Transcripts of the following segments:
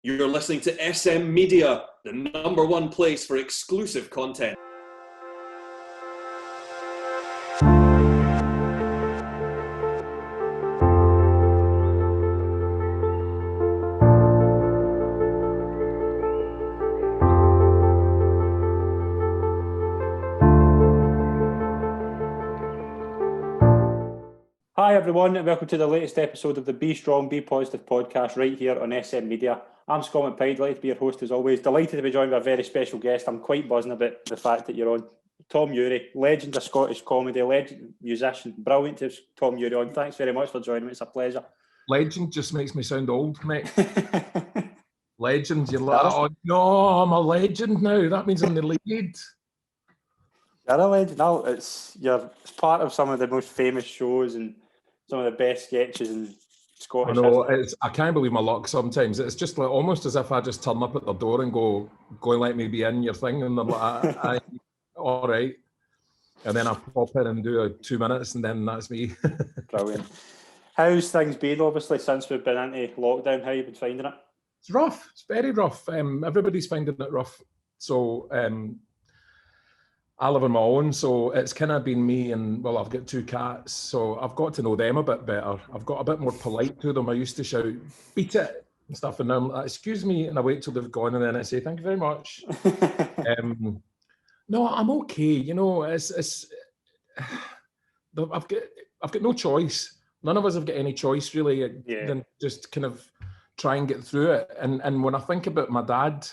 You're listening to SM Media, the #1 place for exclusive content. Hi everyone, and welcome to the latest episode of the Be Strong, Be Positive podcast right here on SM Media. I'm Scott McPike, delighted to be your host as always. Delighted to be joined by a very special guest. I'm quite buzzing about the fact that you're on. Tom Urie, legend of Scottish comedy, legend musician. Brilliant to have Tom Urie on. Thanks very much for joining me. It's a pleasure. Legend just makes me sound old, mate. Legend, you're like, oh no, I'm a legend now. That means I'm the lead. You're a legend. No, it's part of some of the most famous shows and some of the best sketches in Scottish history. I can't believe my luck sometimes. It's just like almost as if I just turn up at the door and go and let me be in your thing. And they're like, all right. And then I pop in and do 2 minutes and then that's me. Brilliant. How's things been, obviously, since we've been into lockdown? How have you been finding it? It's rough. It's very rough. Everybody's finding it rough. So I live on my own, so it's kind of been me and, well, I've got 2 cats, so I've got to know them a bit better. I've got a bit more polite to them. I used to shout, beat it, and stuff, and now I'm like, excuse me, and I wait till they've gone, and then I say, thank you very much. No, I'm okay. You know, I've got no choice. None of us have got any choice, really, than just kind of try and get through it. And when I think about my dad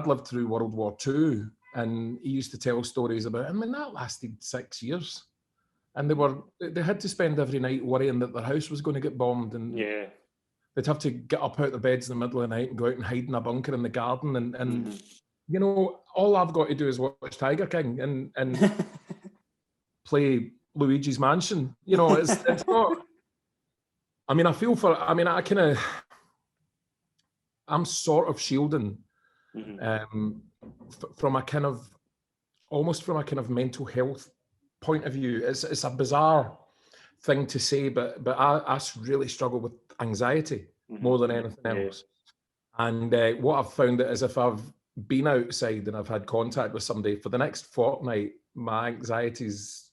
lived through World War II, and he used to tell stories about, I mean, that lasted 6 years. And they had to spend every night worrying that their house was going to get bombed. And they'd have to get up out of their beds in the middle of the night and go out and hide in a bunker in the garden. And you know, all I've got to do is watch Tiger King and play Luigi's Mansion. You know, it's not, I mean, I'm sort of shielding from a kind of mental health point of view. It's a bizarre thing to say, but I really struggle with anxiety more than anything else. And what I've found is if I've been outside and I've had contact with somebody for the next fortnight, my anxiety's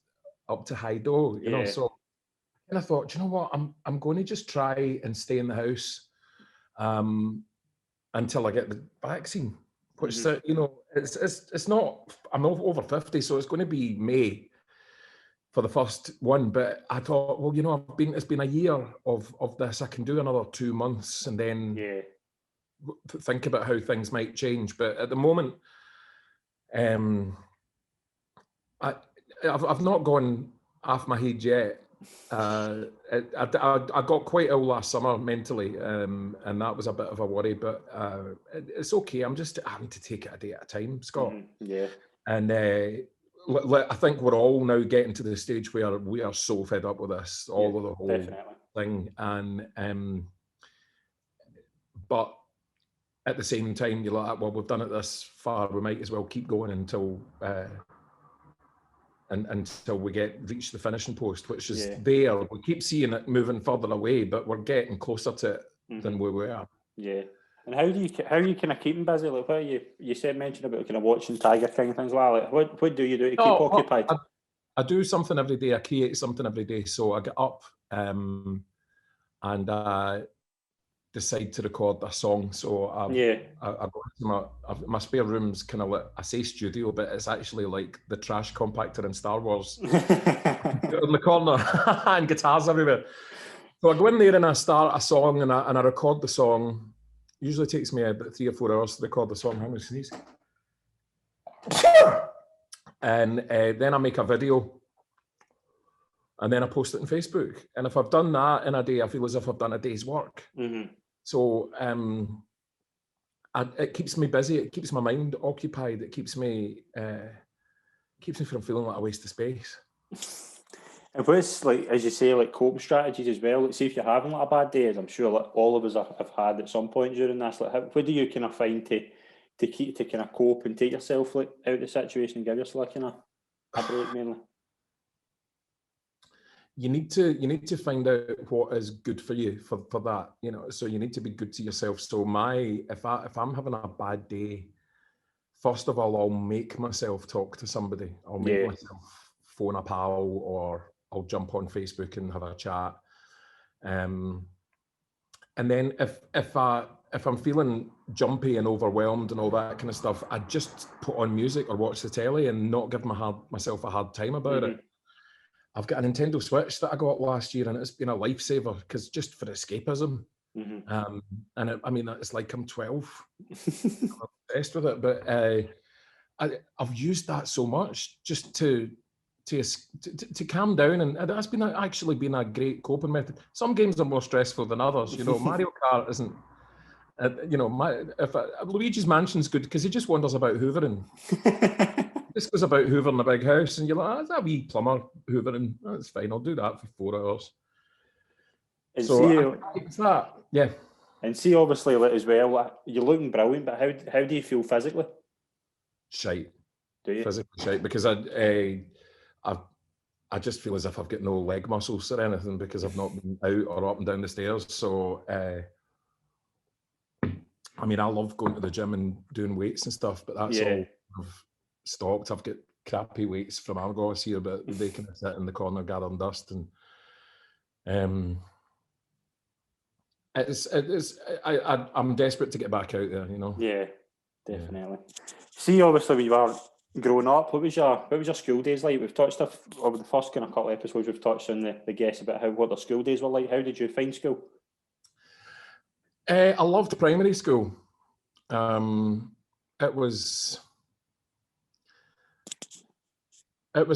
up to high dough, you know. So and I thought, you know what, I'm going to just try and stay in the house until I get the vaccine. Which you know, it's not. I'm over 50, so it's going to be May for the first one. But I thought, well, you know, it's been a year of this. I can do another 2 months and then think about how things might change. But at the moment, I've not gone off my head yet. I got quite ill last summer mentally, and that was a bit of a worry, but it's okay. I need to take it a day at a time, Scott. And I think we're all now getting to the stage where we are so fed up with this, all of the whole thing. And but at the same time, you're like, well, we've done it this far, we might as well keep going until we reach the finishing post, which is there. We keep seeing it moving further away, but we're getting closer to it than we were. Yeah. And how are you kind of keeping busy? Like, what you mentioned about kind of watching Tiger King and things like that. What do you do to keep occupied? I do something every day. I create something every day. So I get up and decide to record a song. So I go into my spare room's kind of like, I say studio, but it's actually like the trash compactor in Star Wars. In the corner and guitars everywhere. So I go in there and I start a song and I record the song. Usually takes me about 3 or 4 hours to record the song. I'm going to sneeze. And then I make a video. And then I post it on Facebook. And if I've done that in a day, I feel as if I've done a day's work. So it keeps me busy. It keeps my mind occupied. It keeps me from feeling like a waste of space. And what's, like, as you say, like coping strategies as well? Like, see if you're having like a bad day, as I'm sure like all of us have had at some point during this. Like, what do you kind of find to keep to kind of cope and take yourself like out of the situation and give yourself kind of a break mainly? you need to find out what is good for you for that, you know. So you need to be good to yourself. So if I'm having a bad day, first of all, I'll make myself talk to somebody. I'll make myself phone a pal, or I'll jump on Facebook and have a chat. And then if I'm feeling jumpy and overwhelmed and all that kind of stuff, I just put on music or watch the telly and not give myself a hard time about it. I've got a Nintendo Switch that I got last year, and it's been a lifesaver because just for escapism. And it's like I'm 12. I'm obsessed with it, but I've used that so much just to calm down, and that's actually been a great coping method. Some games are more stressful than others. You know, Mario Kart isn't. Luigi's Mansion's good because he just wanders about hoovering. This was about hoovering a big house, and you're like, that's a wee plumber hoovering. That's fine. I'll do that for 4 hours. And so it's that, yeah. And see, obviously, as well, you're looking brilliant. But how do you feel physically? Shite. Do you? Physically shite, because I just feel as if I've got no leg muscles or anything because I've not been out or up and down the stairs. So, I love going to the gym and doing weights and stuff, but that's all I've stopped. I've got crappy weights from Argos here, but they can sit in the corner gathering dust, and I'm desperate to get back out there, you know. Yeah, definitely. See, obviously, when you were growing up, what was your school days like? We've touched over the first kind of couple of episodes. We've touched on the guests about what their school days were like. How did you find school? I loved primary school. It was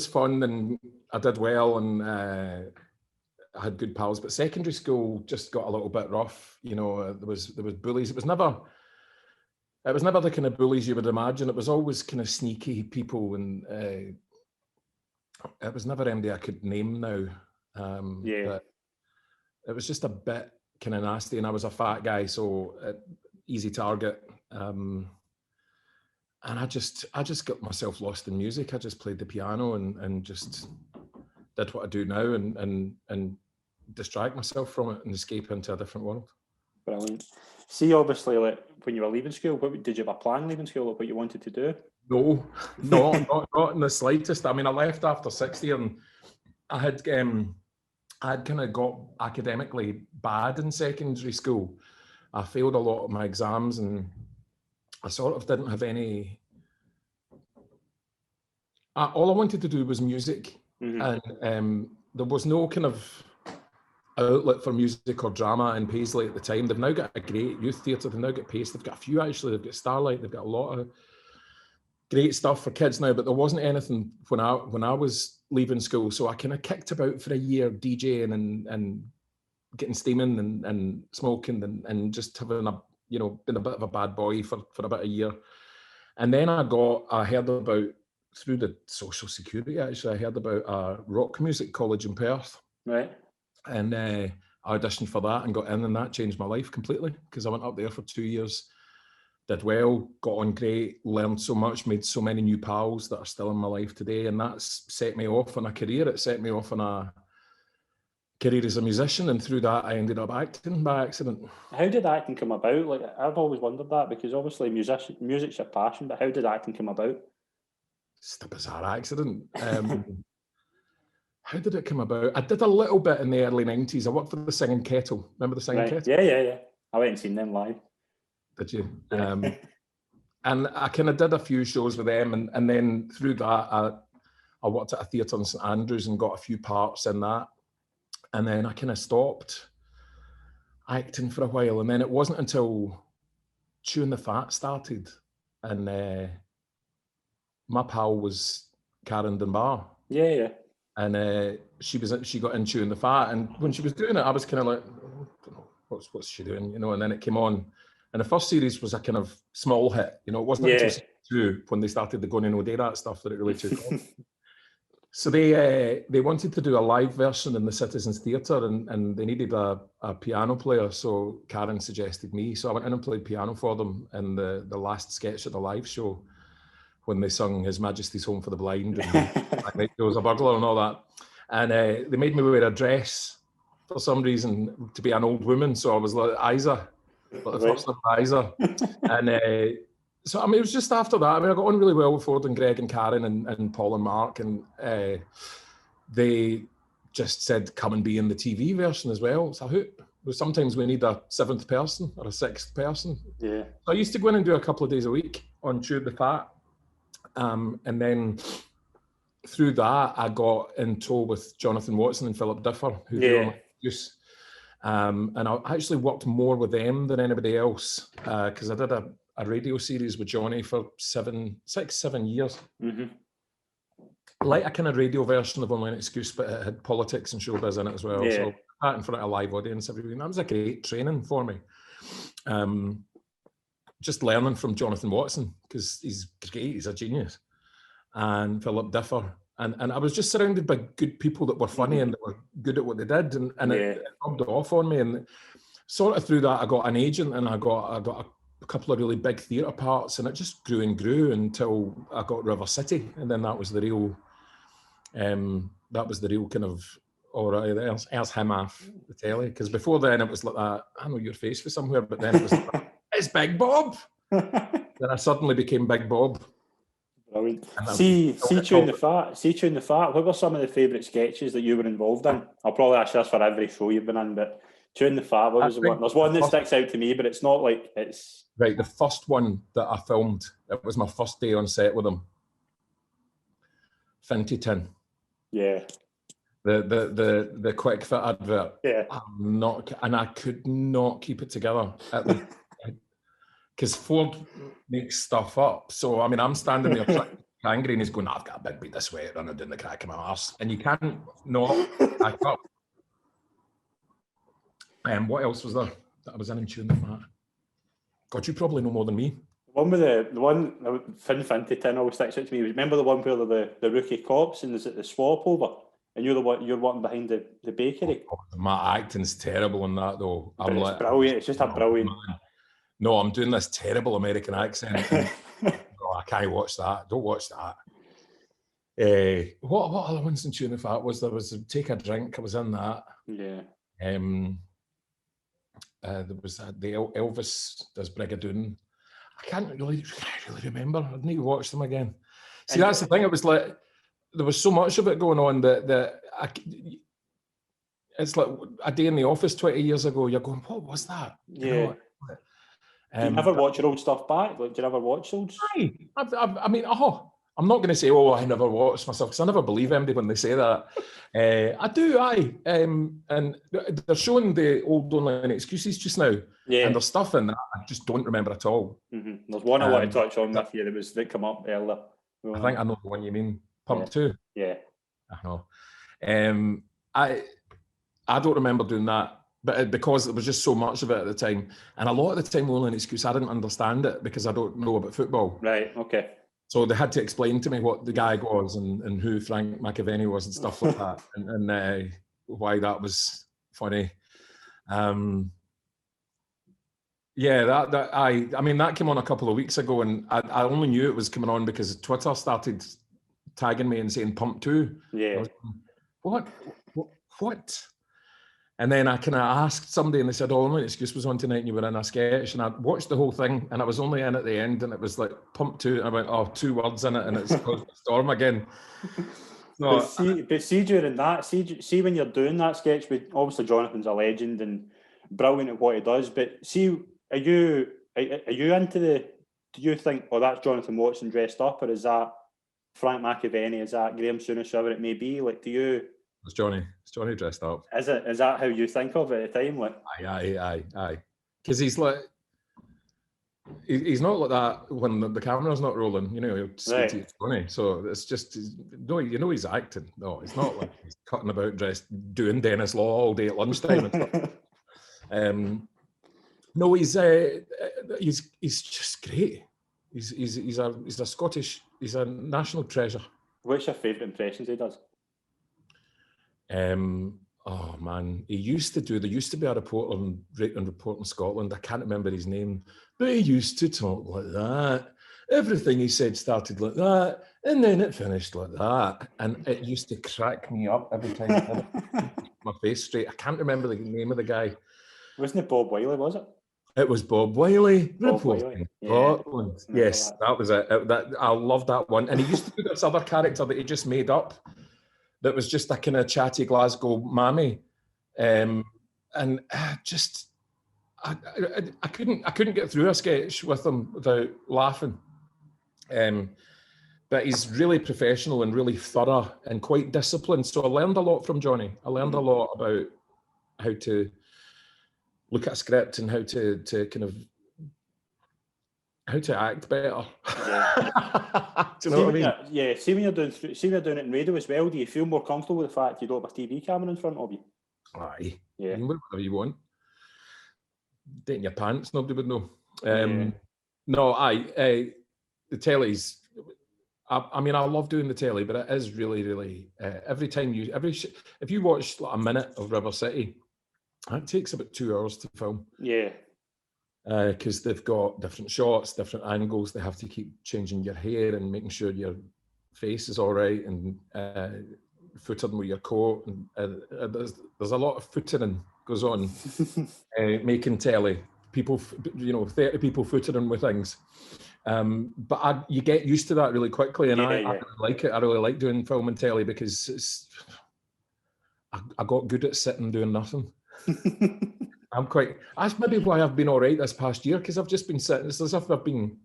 fun, and I did well, and I had good pals. But secondary school just got a little bit rough. You know, there was bullies. It was never the kind of bullies you would imagine. It was always kind of sneaky people, and it was never anybody I could name now. But it was just a bit kind of nasty, and I was a fat guy, so easy target. And I just got myself lost in music. I just played the piano and just did what I do now, and distract myself from it and escape into a different world. Brilliant. See, obviously, like when you were leaving school, did you have a plan leaving school, or what you wanted to do? No, not in the slightest. I left after 6th year, and I had kind of got academically bad in secondary school. I failed a lot of my exams, and I sort of didn't have any. All I wanted to do was music, and there was no kind of outlet for music or drama in Paisley at the time. They've now got a great youth theatre. They've now got Pace. They've got a few actually. They've got Starlight. They've got a lot of great stuff for kids now. But there wasn't anything when I was leaving school. So I kind of kicked about for a year DJing and getting steaming and smoking and just having been a bit of a bad boy for about a year. And then I heard about, through the social security actually, I heard about a rock music college in Perth. Right. And I auditioned for that and got in, and that changed my life completely, because I went up there for 2 years, did well, got on great, learned so much, made so many new pals that are still in my life today, and that's set me off on a career. It set me off on a career as a musician, and through that I ended up acting by accident. How did acting come about? Like, I've always wondered that, because obviously music's your passion, but how did acting come about? It's a bizarre accident. How did it come about? I did a little bit in the early 90s. I worked for the Singing Kettle. Remember the Singing Kettle? Yeah. I went and seen them live. Did you? And I kind of did a few shows with them, and then through that I worked at a theatre in St Andrews and got a few parts in that. And then I kind of stopped acting for a while, and then it wasn't until Chewing the Fat started, and my pal was Karen Dunbar. Yeah. And she got in Chewing the Fat, and when she was doing it, I was kind of like, what's she doing, you know? And then it came on, and the first series was a kind of small hit, you know. It wasn't until season 2, when they started the Going in O'Day stuff, that it really took off. So they wanted to do a live version in the Citizens Theatre, and they needed a piano player. So Karen suggested me. So I went in and played piano for them in the last sketch of the live show, when they sung His Majesty's Home for the Blind and There Was a Burglar and all that. And they made me wear a dress for some reason to be an old woman. So I was like Isa, like the first ever Isa. And so, I mean, it was just after that. I mean, I got on really well with Ford and Greg and Karen and Paul and Mark. And they just said, come and be in the TV version as well. So sometimes we need a seventh person or a sixth person. Yeah. So I used to go in and do a couple of days a week on Chewed the Fat. And then through that, I got in tow with Jonathan Watson and Philip Differ, who do all my use. And I actually worked more with them than anybody else because I did a radio series with Johnny for 7 years. Mm-hmm. Like a kind of radio version of Only an Excuse, but it had politics and showbiz in it as well. So that in front of a live audience every week. That was a great training for me. Just learning from Jonathan Watson, because he's great, he's a genius. And Philip Differ. And I was just surrounded by good people that were funny and that were good at what they did. And it rubbed it off on me. And sort of through that, I got an agent and I got a couple of really big theatre parts, and it just grew and grew until I got River City. And then that was the real kind of, all right, there's him off the telly. Because before then it was like that, I know your face was somewhere, but then it was like, it's Big Bob. Then I suddenly became Big Bob. Brilliant. See Chewing the Fat. What were some of the favourite sketches that you were involved in? I'll probably ask this for every show you've been in, but Chewing the Fat, what was the one? There's one that sticks out to me, but it's not like it's... Right, the first one that I filmed, it was my first day on set with him. Finty Tin. Yeah. The quick fit advert. Yeah. And I could not keep it together. Because Ford makes stuff up. So, I mean, I'm standing there angry and he's going, I've got a big beat this way, running down the crack of my arse. And you can't not back up. What else was there that I was in Chewing the Fat? God, you probably know more than me. The one Finty Tin always sticks out to me. Remember the one where the rookie cops and is it the swap over? And you're working behind the bakery. Oh, my acting's terrible in that though. It's brilliant. It's just a brilliant. Man. No, I'm doing this terrible American accent. I can't watch that. Don't watch that. What other ones in Chewing the Fat was there? Was Take a Drink. I was in that. Yeah. There was the Elvis does Brigadoon. I can't really remember. I need to watch them again. See, that's the thing. It was like there was so much of it going on that it's like a day in the office 20 years ago. You're going, what was that? Yeah. You know, do you ever watch your old stuff back? Like, do you ever watch old? I mean, I'm not going to say, I never watched myself, because I never believe anybody when they say that. I do, and they're showing the old Only an Excuses just now. Yeah. And there's stuff in that I just don't remember at all. Mm-hmm. There's one I want to touch on with you that come up earlier. I think I know the one you mean. Pump 2. Yeah. I know. I don't remember doing that. But because there was just so much of it at the time. And a lot of the time, Only an Excuse, I didn't understand it because I don't know about football. Right, okay. So they had to explain to me what the guy was and who Frank McAvenny was and stuff like that. And why that was funny. I mean, that came on a couple of weeks ago, and I only knew it was coming on because Twitter started tagging me and saying Pump 2. Yeah. What? And then I kind of asked somebody and they said, Only an Excuse was on tonight and you were in a sketch. And I watched the whole thing and I was only in at the end and it was like Pump 2. And I went, 2 words in it and it's called Storm again. So, but see during that, see when you're doing that sketch, with obviously Jonathan's a legend and brilliant at what he does, but see, are you into do you think, that's Jonathan Watson dressed up, or is that Frank McAvenny, is that Graham Souness, whoever it may be? Like, do you... It's Johnny dressed up. Is that how you think of it at the time? Like, aye. Because he's like, he's not like that when the camera's not rolling. You know, it's funny. So it's just no, you know, he's acting. No, it's not like he's cutting about dressed doing Dennis Law all day at lunchtime and stuff. No, he's just great. He's a Scottish. He's a national treasure. What's your favourite impressions he does? Oh man, there used to be a reporter on Report in Scotland. I can't remember his name, but he used to talk like that. everything he said started like that, and then it finished like that. And it used to crack me up every time. My face straight. I can't remember the name of the guy. Wasn't it Bob Wiley, was it? It was Bob Wiley. Bob Reporting Wiley. Scotland. Yes, that was it. I love that one. And he used to do this other character that he just made up that was just a kind of chatty Glasgow mammy. And I couldn't get through a sketch with him without laughing. But he's really professional and really thorough and quite disciplined. So I learned a lot from Johnny. I learned a lot about how to look at a script and how to act better. Yeah. Do you know what I mean? Yeah. See when you're doing it in radio as well. Do you feel more comfortable with the fact you don't have a TV camera in front of you? Aye. Yeah. You can wear whatever you want. Date in your pants, nobody would know. No, the telly's. I mean, I love doing the telly, but it is really, really. Every time if you watch like a minute of River City, it takes about 2 hours to film. Yeah. Because they've got different shots, different angles. They have to keep changing your hair and making sure your face is all right, and footering with your coat. And there's a lot of footering goes on making telly. People, 30 people footering with things. But you get used to that really quickly, and I really like it. I really like doing film and telly because I got good at sitting doing nothing. That's maybe why I've been all right this past year, because I've just been sitting. It's as if I've been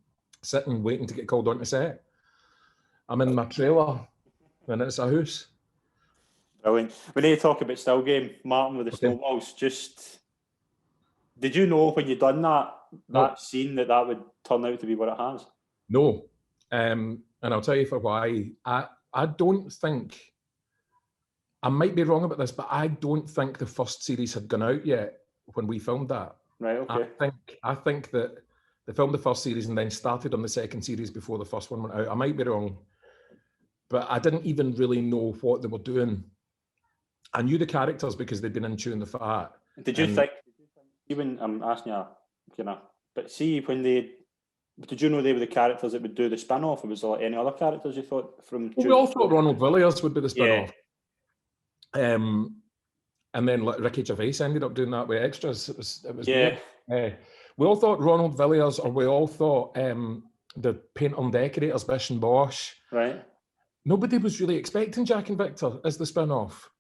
sitting waiting to get called on to set. I'm in my trailer and it's a house. Brilliant. We need to talk about Still Game, Martin with the snowballs. Just, did you know when you done that scene that would turn out to be what it has? No. And I'll tell you for why. I don't think, I might be wrong about this, but I don't think the first series had gone out yet when we filmed that. Right, okay. I think that they filmed the first series and then started on the second series before the first one went out. I might be wrong, but I didn't even really know what they were doing. I knew the characters because they'd been in Chewing the Fat. Did you think, even, I'm asking you, but see, did you know they were the characters that would do the spin-off, or was there any other characters you thought from... We all thought Ronald Villiers would be the spin-off. Yeah. And then Ricky Gervais ended up doing that with extras. It was weird. We all thought Ronald Villiers, or we all thought the Paint and Decorators, Bish and Bosch. Right. Nobody was really expecting Jack and Victor as the spin-off.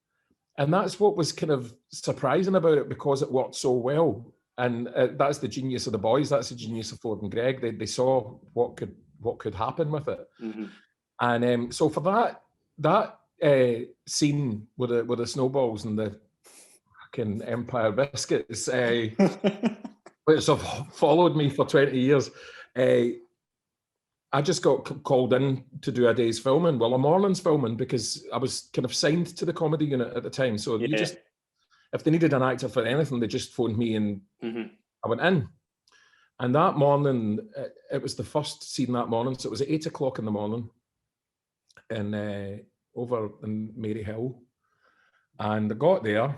And that's what was kind of surprising about it, because it worked so well. And that's the genius of the boys. That's the genius of Ford and Greg. They saw what could happen with it. Mm-hmm. And so for that scene with the snowballs and the fucking Empire biscuits, which have followed me for 20 years, I just got called in to do a day's filming, a morning's filming, because I was kind of signed to the comedy unit at the time. So if they needed an actor for anything, they just phoned me and I went in. And that morning, it was the first scene that morning. So it was at 8 o'clock in the morning over in Maryhill. And I got there,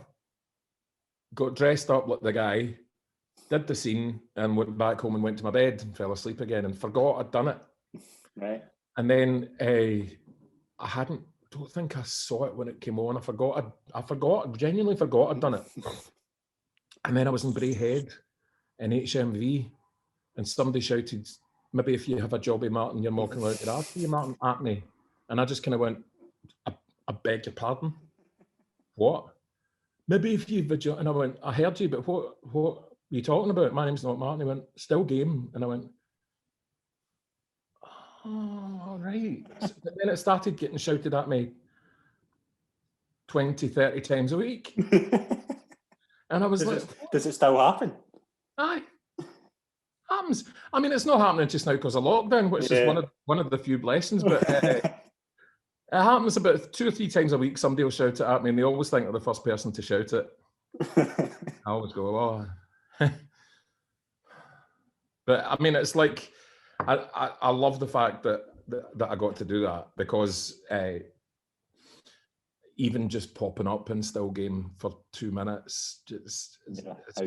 got dressed up like the guy, did the scene, and went back home and went to my bed and fell asleep again and forgot I'd done it. Right. And then I don't think I saw it when it came on. I genuinely forgot I'd done it. And then I was in Braehead in HMV, and somebody shouted, "Maybe if you have a jobby, Martin, you're more allowed to ask you, Martin, at me." And I just kind of went, I beg your pardon? What? Maybe if you've a job. And I went, I heard you, but what are you talking about? My name's not Martin. He went, Still Game. And I went, oh, right. So then it started getting shouted at me 20, 30 times a week. And I was does it still happen? Aye. Happens. I mean, it's not happening just now because of lockdown, which is one of the few blessings, but it happens about 2 or 3 times a week. Somebody will shout it at me, and they always think they're the first person to shout it. I always go, oh. But I mean, it's like, I love the fact that I got to do that, because even just popping up in Still Game for 2 minutes, it's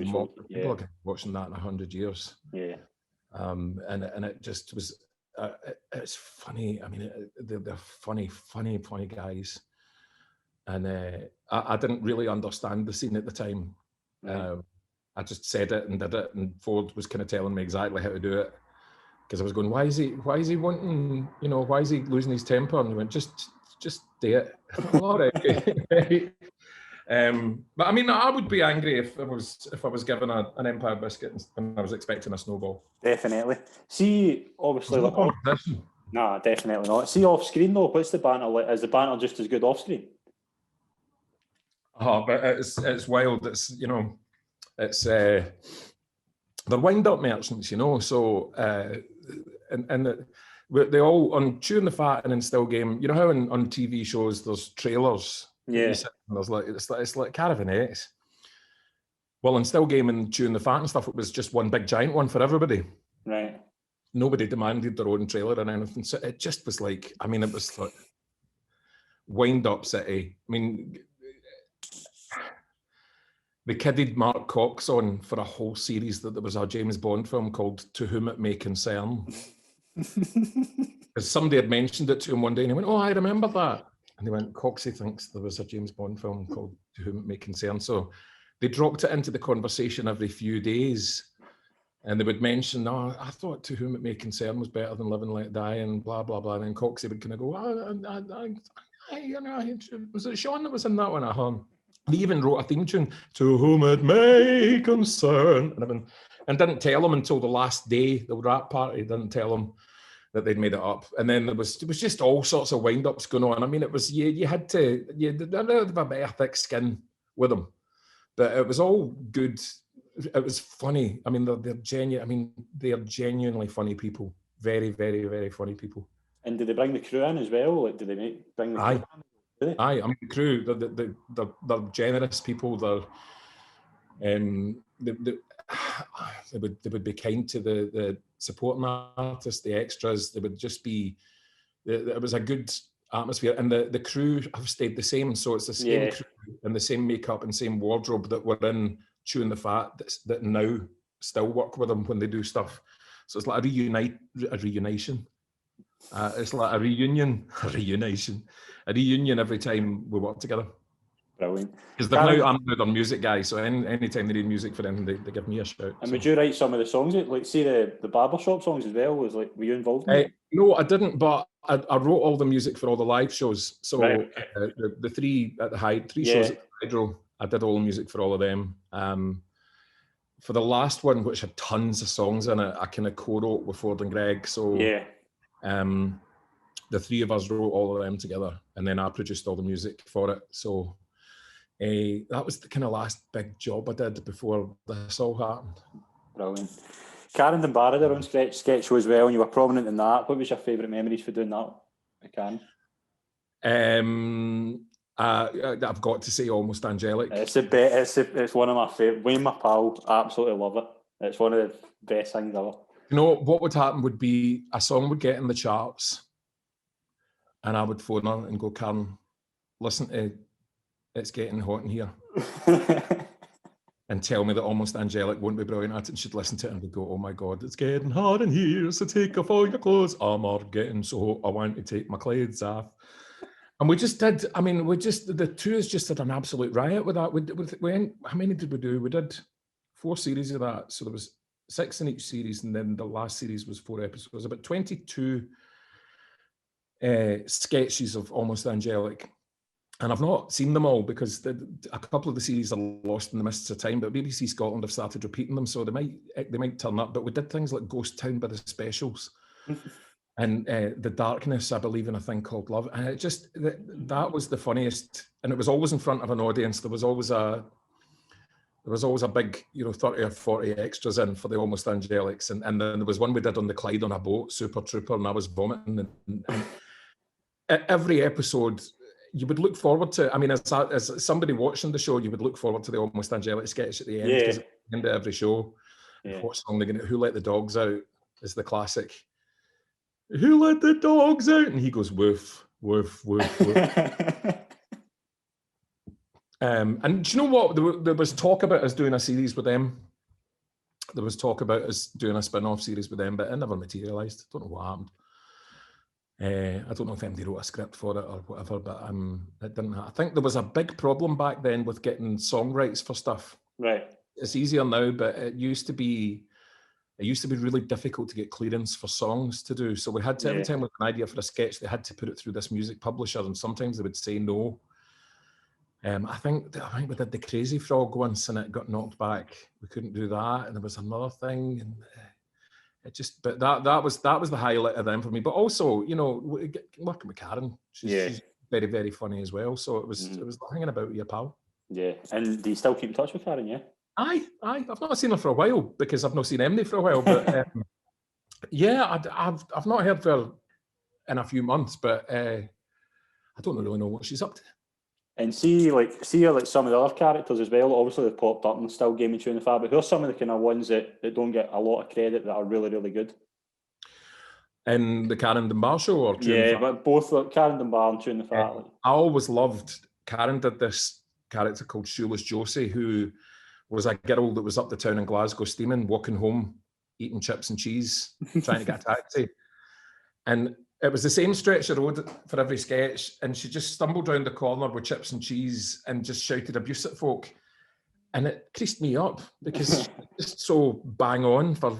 more, people are watching that in 100 years. Yeah. And it just was it's funny. I mean, they're funny guys. And I didn't really understand the scene at the time. Right. I just said it and did it, and Ford was kind of telling me exactly how to do it, because I was going, why is he wanting, why is he losing his temper? And he went, just do it. All right. But I mean, I would be angry if I was given an Empire biscuit and I was expecting a snowball. Definitely. See, obviously, There's no competition. Nah, definitely not. See, off screen though, what's the banter like? Is the banter just as good off screen? Oh, but it's wild. It's it's they're wind-up merchants, So they all on Chewing the Fat and in Still Game. You know how on TV shows there's trailers. Yeah. There's it's like caravanettes. Well, in Still Game and Chewing the Fat and stuff, it was just one big giant one for everybody. Right. Nobody demanded their own trailer and anything. So it just was like, I mean, it was like wind-up city. I mean, they kidded Mark Cox on for a whole series that there was a James Bond film called To Whom It May Concern. Because somebody had mentioned it to him one day and he went, oh, I remember that. And he went, Coxie thinks there was a James Bond film called To Whom It May Concern. So they dropped it into the conversation every few days. And they would mention, oh, I thought To Whom It May Concern was better than Live and Let Die and blah, blah, blah. And then Coxie would kind of go, was it Sean that was in that one? They even wrote a theme tune, To Whom It May Concern. And didn't tell them until the last day, the rap party didn't tell them that they'd made it up. And then it was just all sorts of wind-ups going on. I mean, it was, you had to have a better thick skin with them. But it was all good. It was funny. I mean, they're genuine. I mean, they are genuinely funny people. Very, very, very funny people. And did they bring the crew in as well? Like, did they bring the crew in? Really? Aye, I mean, the crew, they're generous people. They would be kind to the supporting artists, the extras. They would just be. It was a good atmosphere, and the crew have stayed the same. So it's the same crew and the same makeup and same wardrobe that were in Chewing the Fat that now still work with them when they do stuff. So it's like a reunition. It's like a reunion every time we work together. Brilliant. Because I'm now their music guy, so anytime they need music for them, they give me a shout. And would you write some of the songs? Like, see the Barbershop songs as well? Were you involved in it? No, I didn't, but I wrote all the music for all the live shows. So the three at the three shows at the Hydro, I did all the music for all of them. For the last one, which had tons of songs in it, I kind of co-wrote with Ford and Greg. So the three of us wrote all of them together, and then I produced all the music for it. So that was the kind of last big job I did before this all happened. Brilliant. Karen and Barry, their own sketch show as well, and you were prominent in that. What was your favourite memories for doing that with Karen? I've got to say Almost Angelic. It's one of my favourite. Wayne, my pal, absolutely love it. It's one of the best things ever. You know, what would happen would be a song would get in the charts and I would phone her and go, Karen, listen to It's Getting Hot in Here. And tell me that Almost Angelic won't be brilliant at it, and she'd listen to it and would go, oh my God, it's getting hot in here, so take off all your clothes. I'm getting so hot, I want to take my clothes off. And we just did, the two is just did an absolute riot with that. How many did we do? We did 4 series of that. So there was 6 in each series, and then the last series was 4 episodes. About 22 sketches of Almost Angelic. And I've not seen them all because a couple of the series are lost in the mists of time, but BBC Scotland have started repeating them, so they might turn up. But we did things like Ghost Town by the Specials and The Darkness, I believe, in a thing called Love. And it just, that was the funniest. And it was always in front of an audience. There was always a big, 30 or 40 extras in for the Almost Angelics. And then there was one we did on the Clyde on a boat, Super Trooper, and I was vomiting. And every episode, you would look forward to, as somebody watching the show, you would look forward to the Almost Angelic sketch at the end, because at the end of every show, what song they're going to, Who Let the Dogs Out is the classic. Who let the dogs out? And he goes, woof, woof, woof, woof. And do you know what? There was talk about us doing a series with them. There was talk about us doing a spin-off series with them, but it never materialised. Don't know what happened. I don't know if anybody wrote a script for it or whatever, but it didn't. I think there was a big problem back then with getting song rights for stuff. Right. It's easier now, but it used to be really difficult to get clearance for songs to do. So we had to, every time we had an idea for a sketch, they had to put it through this music publisher, and sometimes they would say no. I think we did the Crazy Frog once, and it got knocked back. We couldn't do that, and there was another thing, and but that was the highlight of them for me. But also, you know, working with Karen, she's very, very funny as well. So it was hanging about with your pal. Yeah, and do you still keep in touch with Karen? Yeah. Aye. I've not seen her for a while because I've not seen Emily for a while. But I've not heard her in a few months. But I don't really know what she's up to. And see some of the other characters as well. Obviously, they've popped up and still gaming Chewing the Fat. But who are some of the kind of ones that don't get a lot of credit that are really, really good? In the Karen Dunbar show or Chewing the Fat? But both Karen Dunbar and Chewing the Fat. I always loved Karen. Did this character called Shoeless Josie, who was a girl that was up the town in Glasgow steaming, walking home, eating chips and cheese, trying to get a taxi. And it was the same stretch of road for every sketch, and she just stumbled round the corner with chips and cheese and just shouted abuse at folk. And it creased me up because she was just so bang on for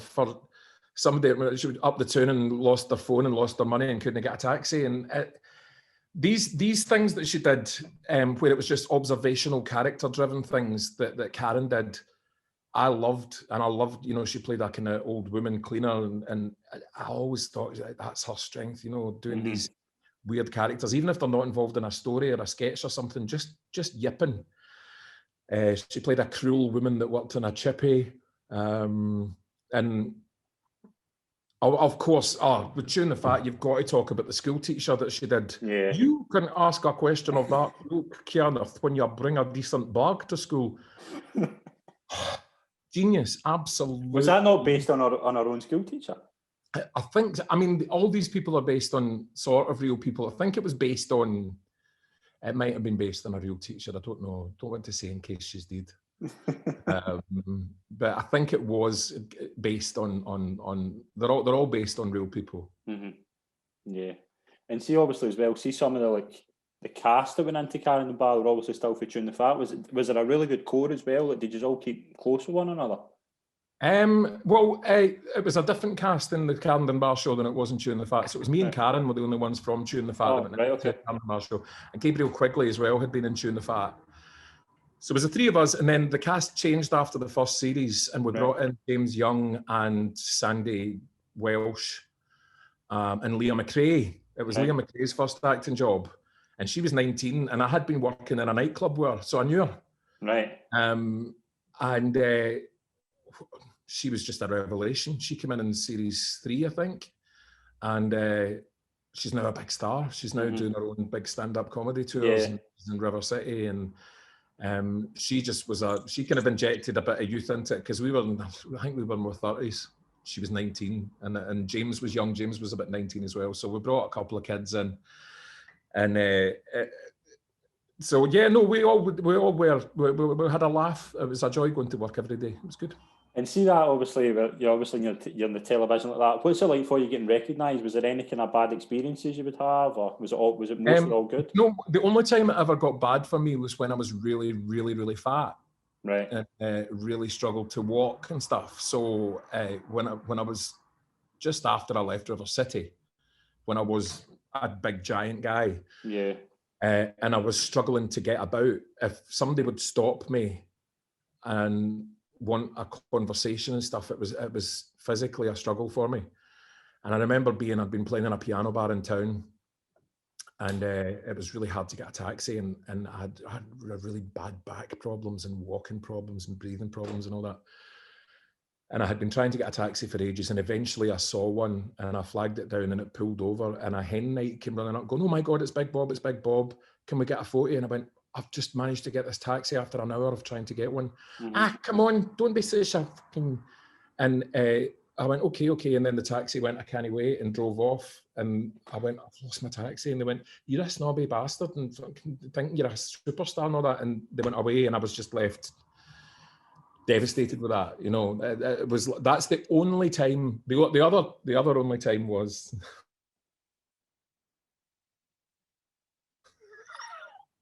somebody. She was up the town and lost their phone and lost their money and couldn't get a taxi. And these things that she did, where it was just observational, character-driven things that Karen did, I loved. And I loved, you know, she played that kind of old woman cleaner, and I always thought that's her strength, you know, doing these weird characters, even if they're not involved in a story or a sketch or something, just yipping. She played a cruel woman that worked in a chippy, and of course, with Chewing the Fat, you've got to talk about the school teacher that she did. Yeah. You can ask a question of that, Kenneth, when you bring a decent bag to school. Genius, absolutely. Was that not based on our own school teacher? I think, I mean, all these people are based on sort of real people. I think it was based on, it might have been based on a real teacher. I don't know. Don't want to say in case she's dead. But I think it was based on they're all based on real people. Yeah, and see, obviously as well, see some of the cast that went into Karen and Bar were obviously still for Chewing the Fat. Was there a really good core as well? Like, did you all keep close with one another? Well, it was a different cast in the Karen and Bar show than it was in Chewing the Fat. So it was me and Karen were the only ones from Chewing the Fat that went into the Karen and Bar show, and Gabriel Quigley as well had been in Chewing the Fat. So it was the three of us, and then the cast changed after the first series, and we brought in James Young and Sandy Welsh and Leah McRae. It was Leah McRae's first acting job, and she was 19, and I had been working in a nightclub with her, so I knew her. Right. And she was just a revelation. She came in series 3, I think, and she's now a big star. She's now doing her own big stand-up comedy tours in River City, and she just was she kind of injected a bit of youth into it, because I think we were in our 30s. She was 19, and James was young. James was about 19 as well. So we brought a couple of kids in, and so yeah, no, we all had a laugh. It was a joy going to work every day. It was good. And see that, obviously, you're in the television like that. What's it like for you getting recognised? Was there any kind of bad experiences you would have, or was it mostly all good? No, the only time it ever got bad for me was when I was really, really, really fat. Right. And really struggled to walk and stuff. So when I was just after I left River City, when I was a big giant guy, and I was struggling to get about, if somebody would stop me and want a conversation and stuff, it was physically a struggle for me. And I remember I'd been playing in a piano bar in town, and it was really hard to get a taxi, and I had really bad back problems and walking problems and breathing problems and all that. And I had been trying to get a taxi for ages, and eventually I saw one, and I flagged it down, and it pulled over, and a hen night came running up going, "Oh my God, it's Big Bob, can we get a photo?" And I went, "I've just managed to get this taxi after an hour of trying to get one." Come on, don't be such a fucking... And I went, okay. And then the taxi went, "I can't wait," and drove off. And I went, "I've lost my taxi." And they went, "You're a snobby bastard and think you're a superstar and all that." And they went away, and I was just left devastated with that. You know, that's the only time. The other only time was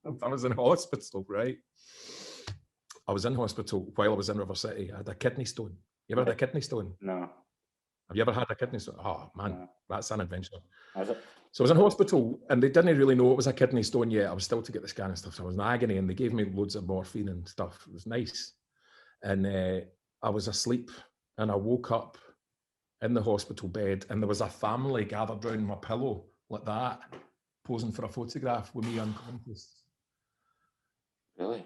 I was in hospital, right? I was in hospital while I was in River City. I had a kidney stone. You ever had a kidney stone? No. Have you ever had a kidney stone? Oh, man, No. that's an adventure. Is it? So I was in hospital and they didn't really know it was a kidney stone yet. I was still to get the scan and stuff. So I was in agony and they gave me loads of morphine and stuff. It was nice. And I was asleep and I woke up in the hospital bed and there was a family gathered around my pillow like that, posing for a photograph with me unconscious. Really?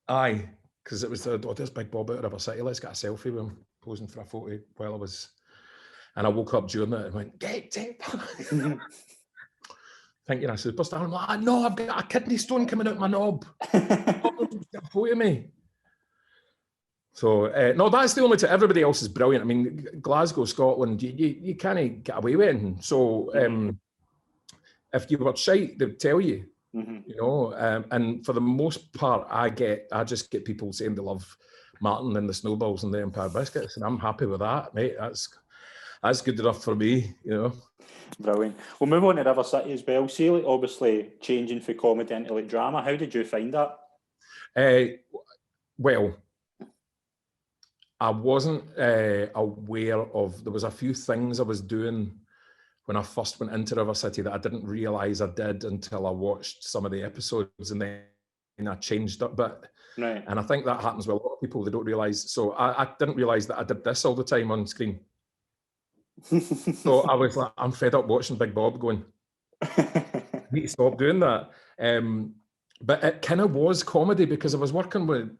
Aye, because it was there's Big Bob out of River City. Let's get a selfie with him posing for a photo while I was. And I woke up during it and went, get it. Thinking a superstar. I'm like, no, I've got a kidney stone coming out my knob. Photo me. So, no, that's the only time. Everybody else is brilliant. I mean, Glasgow, Scotland, you can't get away with anything. So, if you were shite, they'd tell you. You know, and for the most part, I just get people saying they love Martin and the Snowballs and the Empire Biscuits, and I'm happy with that, mate. That's good enough for me, you know. Brilliant. We'll move on to River City as well. See, like, obviously changing from comedy into like drama. How did you find that? Well, I wasn't aware of. There was a few things I was doing when I first went into River City that I didn't realise I did until I watched some of the episodes, and then I changed up a bit. Right. And I think that happens with a lot of people. They don't realise. So I didn't realise that I did this all the time on screen. So I was like, I'm fed up watching Big Bob going, I need to stop doing that. But it kind of was comedy because I was working with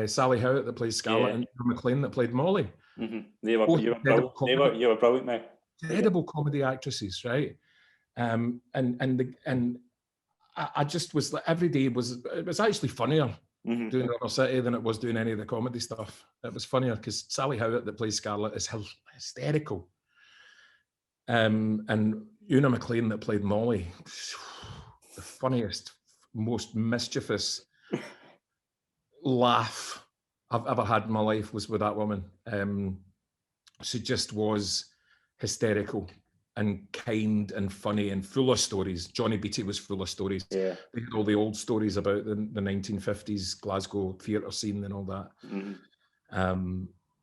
Sally Howard that plays Scarlett and McLean that played Molly. You were brilliant, mate. Incredible comedy actresses, right? And I just was like, every day it was actually funnier doing River City than it was doing any of the comedy stuff. It was funnier because Sally Howard that plays Scarlett is hysterical. And Una McLean that played Molly, the funniest, most mischievous laugh I've ever had in my life was with that woman. She just was hysterical and kind and funny and full of stories. Johnny Beattie was full of stories. Yeah. They had all the old stories about the 1950s Glasgow theatre scene and all that.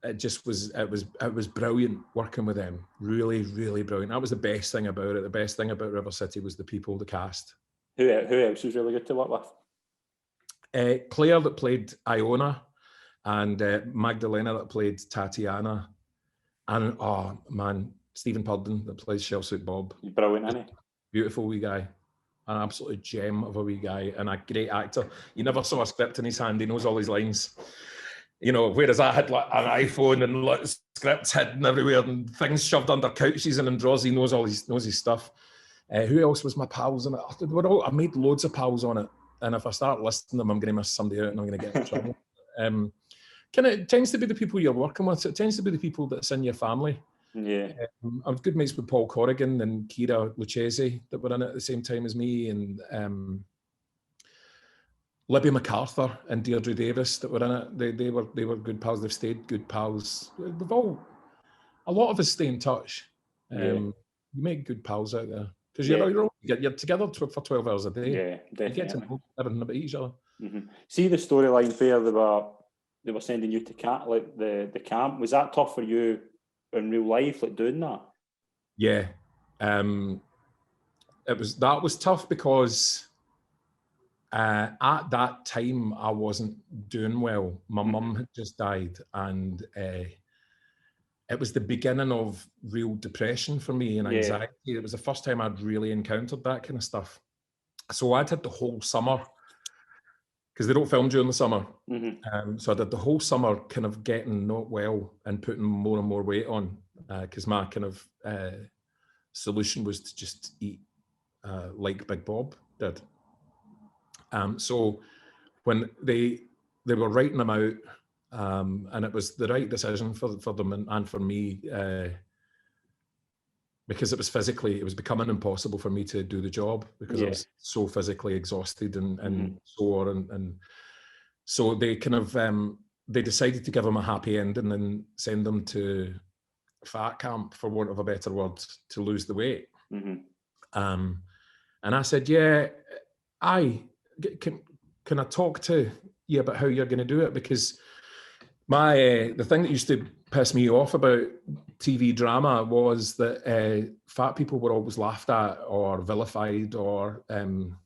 It was brilliant working with them. Really, really brilliant. That was the best thing about it. The best thing about River City was the people, the cast. Who else was really good to work with? Claire that played Iona, and Magdalena that played Tatiana, and oh man, Stephen Purden that plays Shell Suit Bob. He's brilliant, isn't he? Beautiful wee guy. An absolute gem of a wee guy and a great actor. You never saw a script in his hand. He knows all his lines. You know, whereas I had like an iPhone and scripts hidden everywhere and things shoved under couches and in drawers. He knows his stuff. Who else was my pals on it? I made loads of pals on it. And if I start listing them, I'm going to miss somebody out and I'm going to get in trouble. It tends to be the people you're working with. It tends to be the people that's in your family. Yeah. I was good mates with Paul Corrigan and Kira Lucchese that were in it at the same time as me, and Libby MacArthur and Deirdre Davis that were in it. They were good pals. They've stayed good pals. A lot of us stay in touch. You make good pals out there because you're together for 12 hours a day. Yeah, definitely. You get to know everything about each other. See the storyline where they were sending you to the camp. Was that tough for you in real life, like doing that? Yeah, that was tough because at that time I wasn't doing well. My mum had just died, and it was the beginning of real depression for me and anxiety. It was the first time I'd really encountered that kind of stuff. So I'd had the whole summer, because they don't film during the summer. So I did the whole summer kind of getting not well and putting more and more weight on, because my kind of solution was to just eat like Big Bob did. So when they were writing them out, and it was the right decision for them and for me, because it was becoming impossible for me to do the job because I was so physically exhausted and sore, and so they kind of they decided to give them a happy end and then send them to fat camp, for want of a better word, to lose the weight. And I said, can I talk to you about how you're going to do it? Because the thing that used to piss me off about TV drama was that fat people were always laughed at or vilified, or Heather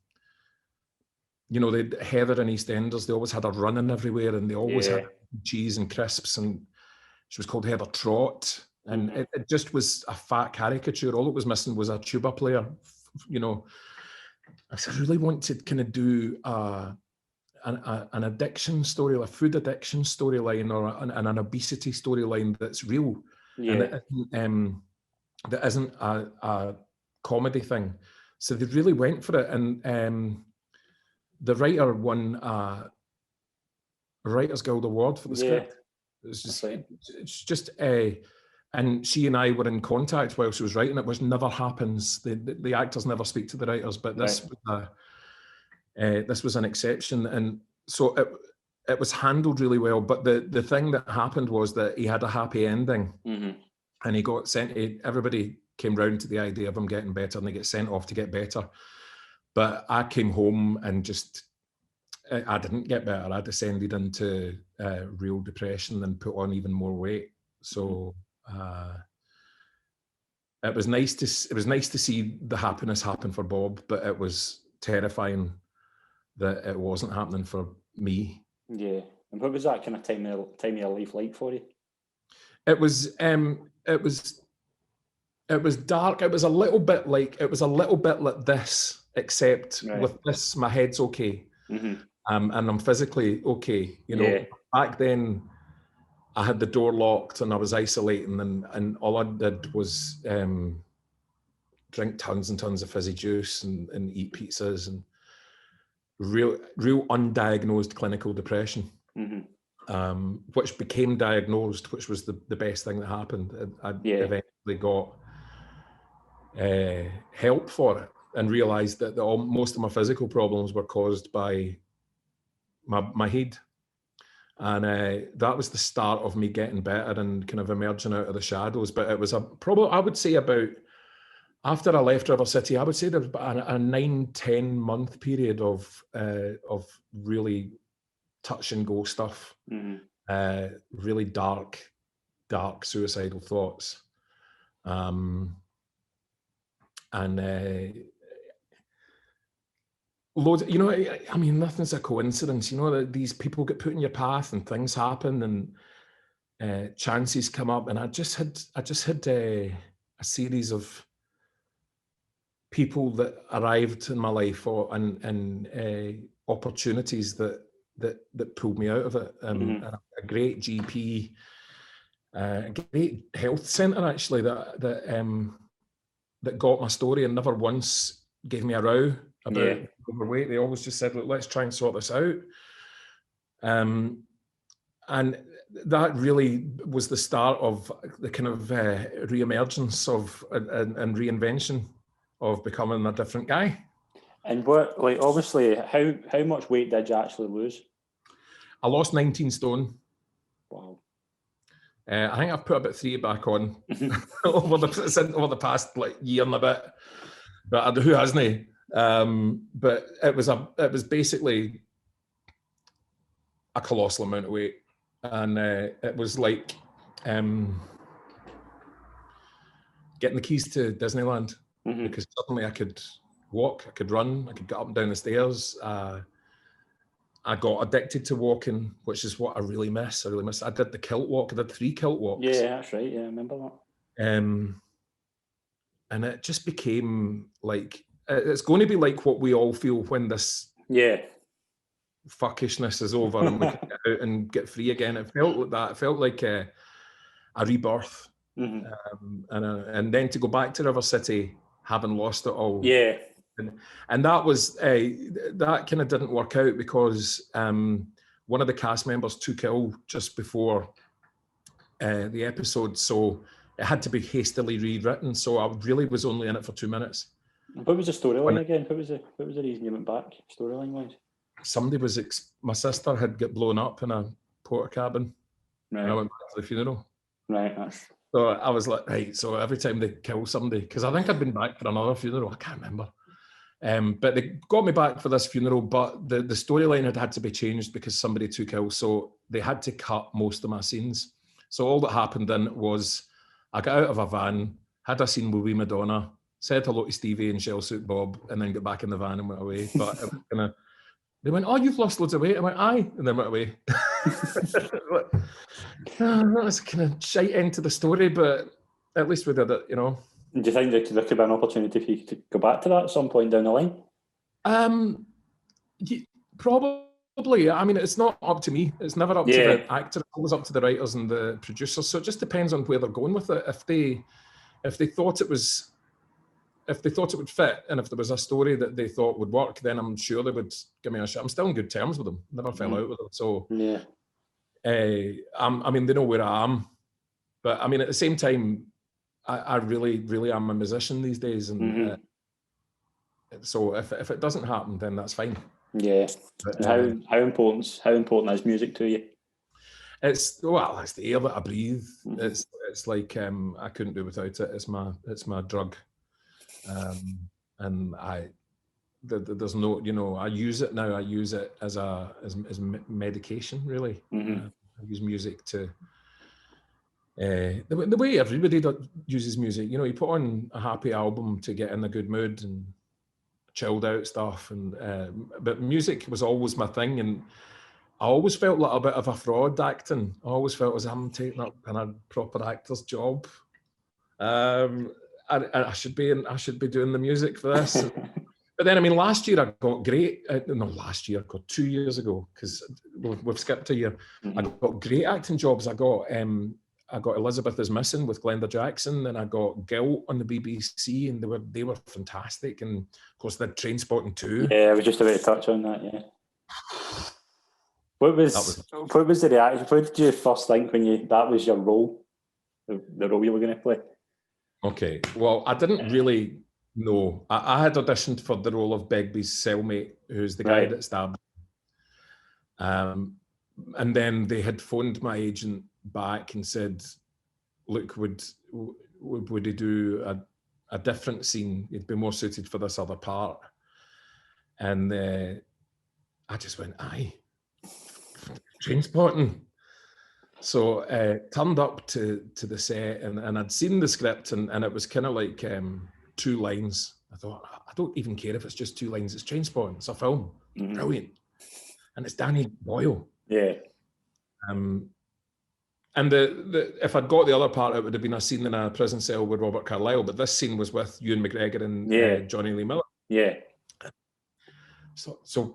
in EastEnders, they always had her running everywhere, and they always had cheese and crisps, and she was called Heather Trot, and it just was a fat caricature. All it was missing was a tuba player. I said, I really want to kind of do an addiction story, a food addiction storyline, or an obesity storyline that's real, and that isn't a comedy thing. So they really went for it, and the writer won a Writers Guild Award for the script. It's just and she and I were in contact while she was writing it, which never happens. The actors never speak to the writers, but this was an exception, and so it was handled really well. But the thing that happened was that he had a happy ending, and he got sent. Everybody came round to the idea of him getting better, and they get sent off to get better. But I came home and just I didn't get better. I descended into real depression and put on even more weight. So it was nice to see the happiness happen for Bob, but it was terrifying that it wasn't happening for me. Yeah. And what was that kind of time of your life like for you? It was dark. It was a little bit like this, except with this, my head's okay. And I'm physically okay. Back then I had the door locked and I was isolating, and all I did was drink tons and tons of fizzy juice and eat pizzas, and real undiagnosed clinical depression, which became diagnosed, which was the best thing that happened. I eventually got help for it and realised that most of my physical problems were caused by my head. And that was the start of me getting better and kind of emerging out of the shadows. But it was I would say about, after I left River City, I would say there was about a 9-10 month period of really touch and go stuff, really dark suicidal thoughts. And loads, I mean, nothing's a coincidence, that these people get put in your path and things happen and chances come up. And I just had a series of people that arrived in my life and opportunities that pulled me out of it. A great GP, a great health centre actually that got my story and never once gave me a row about overweight. They always just said, look, let's try and sort this out. And that really was the start of the kind of re-emergence of and reinvention of becoming a different guy. And what, like, obviously, how much weight did you actually lose? I lost 19 stone. Wow. I think I've put about 3 back on over the past year and a bit. But who hasn't? But it was basically a colossal amount of weight, and it was like getting the keys to Disneyland, because suddenly I could walk, I could run, I could get up and down the stairs. I got addicted to walking, which is what I really miss. I did the kilt walk. I did 3 kilt walks. Yeah, that's right. Yeah, I remember that. And it just became like, it's going to be like what we all feel when this fuckishness is over and we can get out and get free again. It felt like that. It felt like a rebirth. And then to go back to River City, having lost it all. Yeah. And that was that kind of didn't work out because one of the cast members took ill just before the episode, so it had to be hastily rewritten. So I really was only in it for 2 minutes. What was the storyline again? What was the reason you went back storyline wise? Somebody was my sister had got blown up in a porta cabin, and I went back to the funeral. Right. So I was like, right. So every time they kill somebody, because I think I'd been back for another funeral, I can't remember. But they got me back for this funeral, but the storyline had to be changed because somebody took ill, so they had to cut most of my scenes. So all that happened then was I got out of a van, had a scene with wee Madonna, said hello to Stevie and Shell Suit Bob, and then got back in the van and went away. But it was they went, "Oh, you've lost loads of weight." I went, "Aye," and then went away. That was kind of shite end to the story, but at least we did it, you know. Do you think there could be an opportunity for you to go back to that at some point down the line? Probably. I mean, it's not up to me. It's never up to the actor. It's always up to the writers and the producers. So it just depends on where they're going with it. If they thought it would fit, and if there was a story that they thought would work, then I'm sure they would give me a shot. I'm still in good terms with them. Never fell out with them. So I mean, they know where I am. But I mean, at the same time, I really, really am a musician these days, and so if it doesn't happen, then that's fine. Yeah. But, how important is music to you? It's the air that I breathe. It's like I couldn't do without it. It's my drug, and there's no, you know, I use it now. I use it as medication, really. I use music to. The way everybody uses music, you know, you put on a happy album to get in a good mood and chilled out stuff, and but music was always my thing, and I always felt like a bit of a fraud acting. I always felt as I'm taking up a proper actor's job. I should be doing the music for this. But then, I mean, last year I got great. Last year, 2 years ago, because we've skipped a year. I got great acting jobs. I got Elizabeth is Missing with Glenda Jackson, and I got Guilt on the BBC, and they were fantastic. And of course, they had Trainspotting too. Yeah, I was just about to touch on that. Yeah. What was the reaction? What did you first think when that was your role, the role you were going to play? Okay, well, I didn't really know. I had auditioned for the role of Begbie's cellmate, who's the guy that stabbed. And then they had phoned my agent back and said, "Look, would he do a different scene? He'd be more suited for this other part." And I just went, "Aye, Trainspotting." So turned up to the set, and I'd seen the script, and it was kind of like 2 lines. I thought, I don't even care if it's just 2 lines. It's Trainspotting. It's a film. Brilliant. And it's Danny Boyle. Yeah. And if I'd got the other part, it would have been a scene in a prison cell with Robert Carlyle. But this scene was with Ewan McGregor and Johnny Lee Miller. Yeah.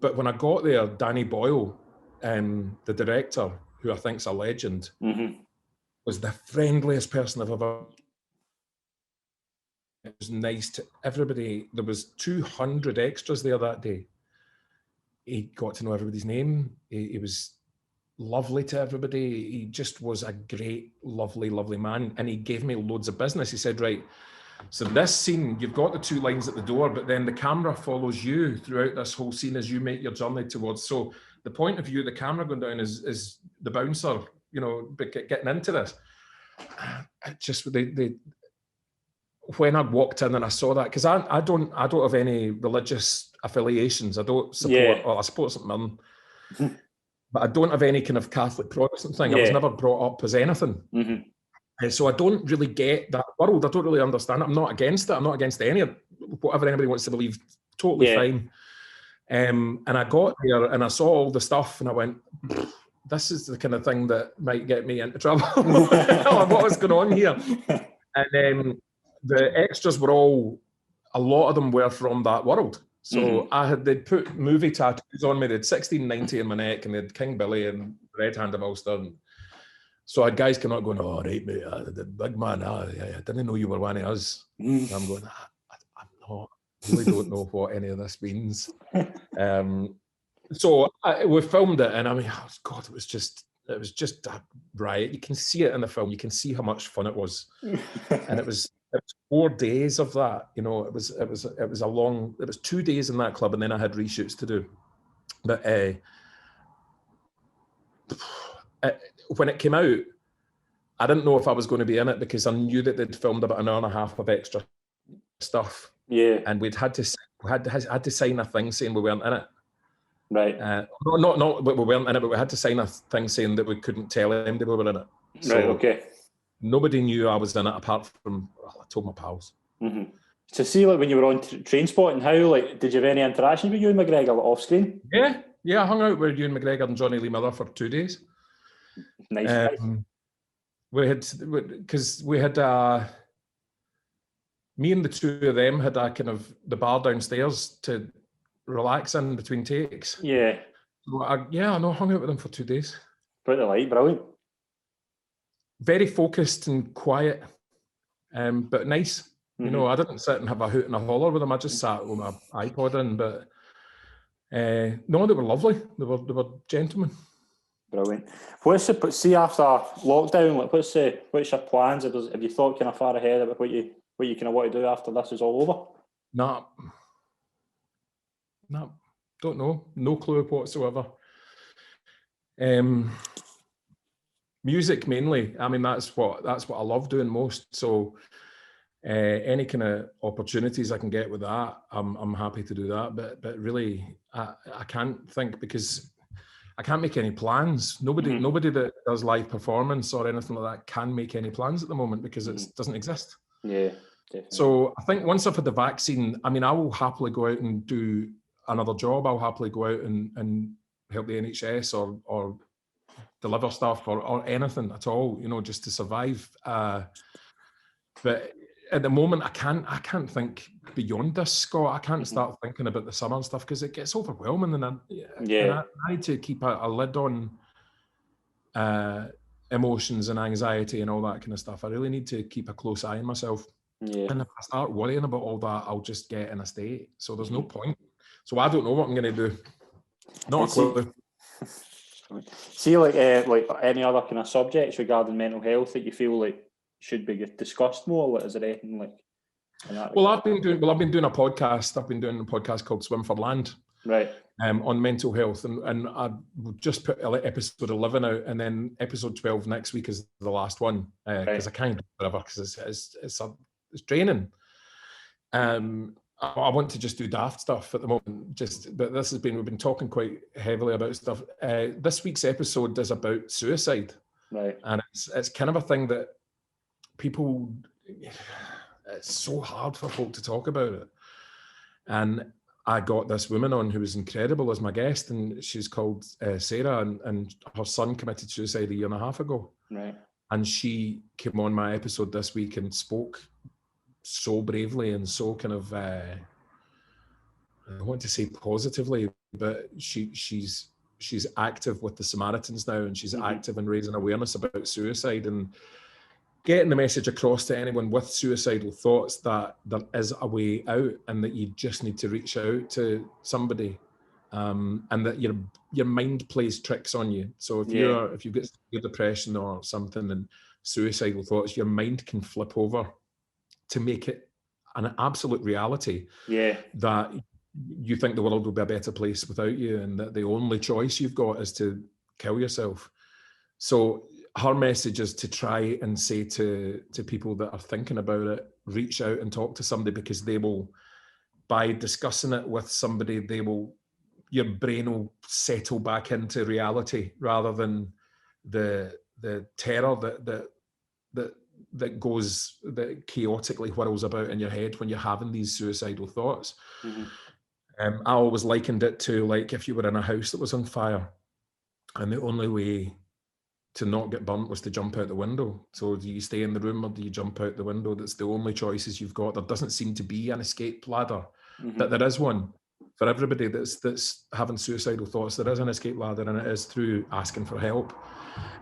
But when I got there, Danny Boyle, the director, who I think's a legend, was the friendliest person I've ever. It was nice to everybody. There was 200 extras there that day. He got to know everybody's name. He was lovely to everybody. He just was a great, lovely, lovely man. And he gave me loads of business. He said, "Right, so this scene, you've got the 2 lines at the door, but then the camera follows you throughout this whole scene as you make your journey towards. So the point of view, the camera going down is the bouncer, you know, getting into this." When I walked in and I saw that, because I don't have any religious affiliations. I don't support. Well, I support St. Mirren, but I don't have any kind of Catholic Protestant thing. I was never brought up as anything. So I don't really get that world. I don't really understand it. I'm not against it. I'm not against any of whatever anybody wants to believe. Totally fine. And I got there and I saw all the stuff and I went, "This is the kind of thing that might get me into trouble." What was going on here? And the extras were a lot of them were from that world. So they'd put movie tattoos on me. They had 1690 in my neck, and they had King Billy and Red Hand of Ulster. So I had guys coming out going, "Oh, right, mate, the big man, I didn't know you were one of us." And I'm going, I'm not, I really don't know what any of this means. So we filmed it, and I mean, oh God, it was just a riot. You can see it in the film. You can see how much fun it was. And it was 4 days of that. You know, it was 2 days in that club, and then I had reshoots to do. But when it came out, I didn't know if I was going to be in it because I knew that they'd filmed about an hour and a half of extra stuff. Yeah. And we had to sign a thing saying we weren't in it. Right. Not we weren't in it, but we had to sign a thing saying that we couldn't tell anybody we were in it. So right. Okay. nobody knew I was in it apart from, I told my pals. Mm-hmm. So see, like when you were on Train Spotting, how did you have any interaction with Ewan McGregor off screen? Yeah, I hung out with Ewan McGregor and Johnny Lee Miller for 2 days. Nice. We had me and the two of them had a kind of the bar downstairs to relax in between takes. Yeah. So I hung out with them for 2 days. Brilliant. Very focused and quiet, but nice. Mm-hmm. You know, I didn't sit and have a hoot and a holler with them. I just sat with my iPod in. But no, they were lovely. They were gentlemen. Brilliant. See after lockdown, like what's your plans? Have you thought kind of far ahead about what you kind of want to do after this is all over? No, don't know. No clue whatsoever. Music mainly. I mean, that's what I love doing most. So any kind of opportunities I can get with that, I'm happy to do that. But really, I can't think because I can't make any plans. Nobody that does live performance or anything like that can make any plans at the moment because it doesn't exist. Yeah, definitely. So I think once I've had the vaccine, I mean, I will happily go out and do another job. I'll happily go out and help the NHS or deliver stuff or anything at all, you know, just to survive. But at the moment, I can't think beyond this, Scott. I can't start thinking about the summer and stuff because it gets overwhelming, and I need to keep a lid on emotions and anxiety and all that kind of stuff. I really need to keep a close eye on myself. Yeah. And if I start worrying about all that, I'll just get in a state. So there's no point. So I don't know what I'm going to do. Not a clue. See, like any other kind of subjects regarding mental health that you feel like should be discussed more? Like, is there anything like that? Well, I've been doing a podcast. I've been doing a podcast called Swim for Land, right? On mental health, and I just put episode 11 out, and then episode 12 next week is the last one because I can't do whatever because it's draining. I want to just do daft stuff at the moment. But we've been talking quite heavily about stuff. This week's episode is about suicide, right? And it's kind of a thing that people. It's so hard for folk to talk about it. And I got this woman on who was incredible as my guest, and she's called Sarah, and her son committed suicide 1.5 years ago. Right. And she came on my episode this week and spoke so bravely and so kind of I want to say positively, but she's active with the Samaritans now, and she's active in raising awareness about suicide and getting the message across to anyone with suicidal thoughts that there is a way out and that you just need to reach out to somebody, and that your mind plays tricks on you. So if you've got severe depression or something and suicidal thoughts, your mind can flip over to make it an absolute reality that you think the world will be a better place without you, and that the only choice you've got is to kill yourself. So her message is to try and say to people that are thinking about it, reach out and talk to somebody, because they will, by discussing it with somebody, your brain will settle back into reality rather than the terror that chaotically whirls about in your head when you're having these suicidal thoughts. I always likened it to like if you were in a house that was on fire and the only way to not get burnt was to jump out the window. So do you stay in the room or do you jump out the window? That's the only choices you've got. There doesn't seem to be an escape ladder. That there is one for everybody that's having suicidal thoughts. There is an escape ladder, and it is through asking for help.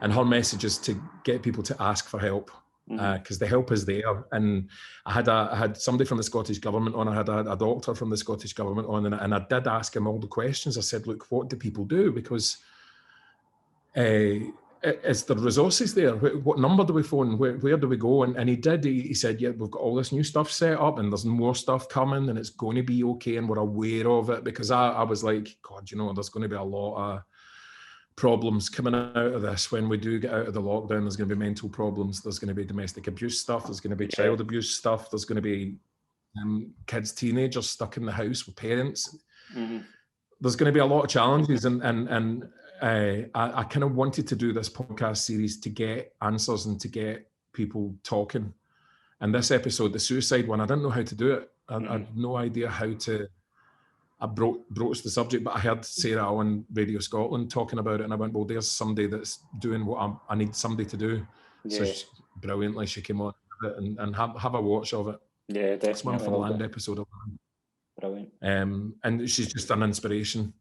And her message is to get people to ask for help, because the help is there. And I had somebody from the Scottish Government on. I had a doctor from the Scottish Government on, and I did ask him all the questions. I said, look, what do people do? Because is there resources there? What number do we phone? Where do we go? And he said, yeah, we've got all this new stuff set up and there's more stuff coming and it's going to be okay and we're aware of it. Because I was like, God, there's going to be a lot of problems coming out of this. When we do get out of the lockdown, there's going to be mental problems. There's going to be domestic abuse stuff. There's going to be child abuse stuff. There's going to be kids, teenagers stuck in the house with parents. There's going to be a lot of challenges, and I kind of wanted to do this podcast series to get answers and to get people talking. And this episode, the suicide one, I didn't know how to do it. I had no idea how to. I broached the subject, but I heard Sarah on Radio Scotland talking about it, and I went, well, there's somebody that's doing what I need somebody to do. So brilliantly, she came on and have a watch of it. Yeah, definitely. Swim for the Land episode. Brilliant. And she's just an inspiration.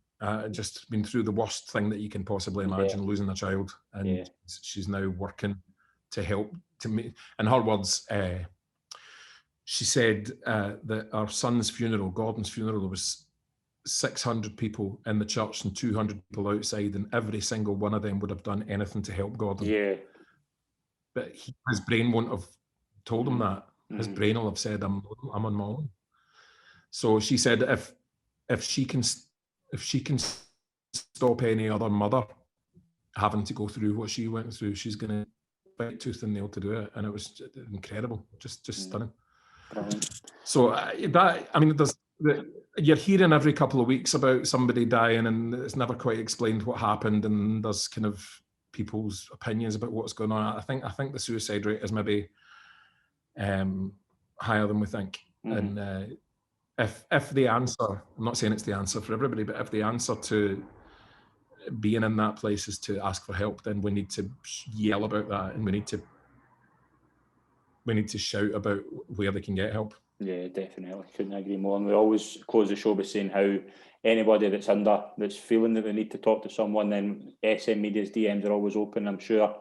Just been through the worst thing that you can possibly imagine, losing a child, and she's now working to help to make. In her words, she said that our son's funeral, Gordon's funeral, there was 600 people in the church and 200 people outside, and every single one of them would have done anything to help Gordon. Yeah. But his brain won't have told him that. His brain will have said, I'm on my own. So she said if she can stop any other mother having to go through what she went through, she's going to fight tooth and nail to do it. And it was incredible, just stunning. Brilliant. So you're hearing every couple of weeks about somebody dying, and it's never quite explained what happened, and there's kind of people's opinions about what's going on. I think the suicide rate is maybe higher than we think. And if the answer, I'm not saying it's the answer for everybody, but if the answer to being in that place is to ask for help, then we need to yell about that, and we need to shout about where they can get help. Yeah, definitely. Couldn't agree more. And we always close the show by saying how anybody that's feeling that they need to talk to someone, then SM Media's DMs are always open. I'm sure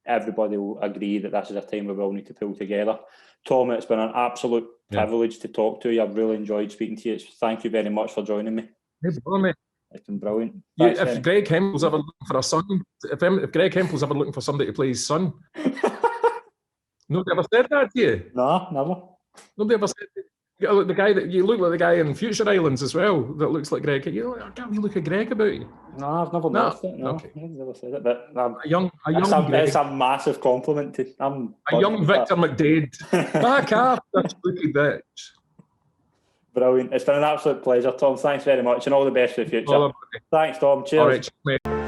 everybody will agree that this is a time where we all need to pull together. Tom, it's been an absolute privilege to talk to you. I've really enjoyed speaking to you. Thank you very much for joining me. It's been brilliant. If Greg Hempel's ever looking for a son, if Greg Hempel's ever looking for somebody to play his son, nobody ever said that to you? No, never. Nobody ever said you look like the guy in Future Islands as well. That looks like Greg. Can't we look at Greg about you? No, I've never noticed it. No, okay. I've never said it. But a young it's a massive compliment to. A young Victor McDade. Back up, that spooky bitch. Brilliant. It's been an absolute pleasure, Tom. Thanks very much, and all the best for the future. Thanks, Tom. Cheers. All right,